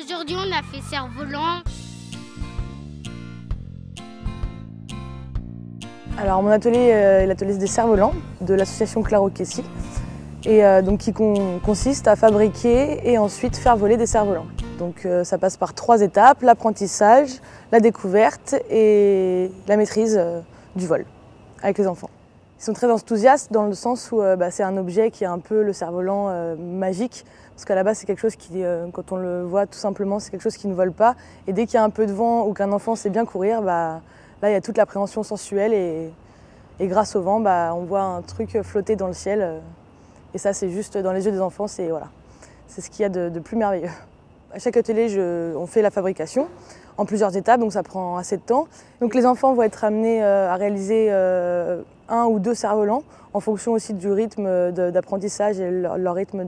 Aujourd'hui, on a fait cerf-volant. Alors mon atelier est l'atelier des cerfs-volants de l'association Claro-Kessie et donc qui consiste à fabriquer et ensuite faire voler des cerfs-volants. Donc ça passe par 3 étapes, l'apprentissage, la découverte et la maîtrise du vol avec les enfants. Ils sont très enthousiastes dans le sens où c'est un objet qui est un peu le cerf-volant magique, parce qu'à la base c'est quelque chose qui, quand on le voit tout simplement, c'est quelque chose qui ne vole pas, et dès qu'il y a un peu de vent ou qu'un enfant sait bien courir, là il y a toute l'appréhension sensuelle et grâce au vent on voit un truc flotter dans le ciel, et ça c'est juste dans les yeux des enfants, c'est ce qu'il y a de plus merveilleux. À chaque atelier on fait la fabrication en plusieurs étapes, donc ça prend assez de temps. Donc les enfants vont être amenés à réaliser 1 ou 2 cerfs-volants en fonction aussi du rythme d'apprentissage et leur rythme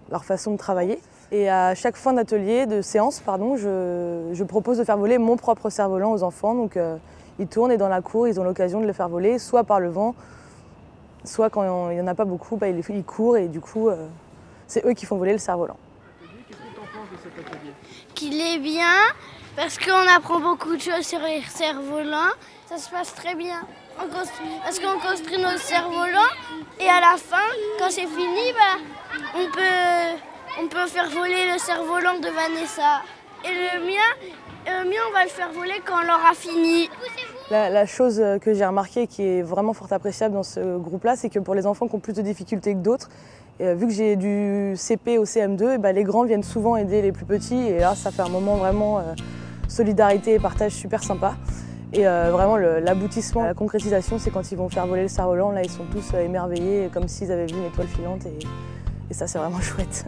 leur façon de travailler. Et à chaque fin d'atelier, de séance, je propose de faire voler mon propre cerf-volant aux enfants. Donc ils tournent et dans la cour, ils ont l'occasion de le faire voler, soit par le vent, soit quand il n'y en a pas beaucoup, ils courent et du coup, c'est eux qui font voler le cerf-volant. Qu'est-ce que tu en penses de cet atelier? Qu'il est bien, parce qu'on apprend beaucoup de choses sur les cerfs-volants. Ça se passe très bien. Parce qu'on construit nos cerfs-volants et à la fin, quand c'est fini, on peut faire voler le cerf-volant de Vanessa. Et le mien, on va le faire voler quand on l'aura fini. La chose que j'ai remarquée qui est vraiment fort appréciable dans ce groupe-là, c'est que pour les enfants qui ont plus de difficultés que d'autres, vu que j'ai du CP au CM2, les grands viennent souvent aider les plus petits, et là ça fait un moment vraiment solidarité et partage super sympa. Et vraiment l'aboutissement, la concrétisation, c'est quand ils vont faire voler le cerf-volant, là ils sont tous émerveillés comme s'ils avaient vu une étoile filante, et ça c'est vraiment chouette.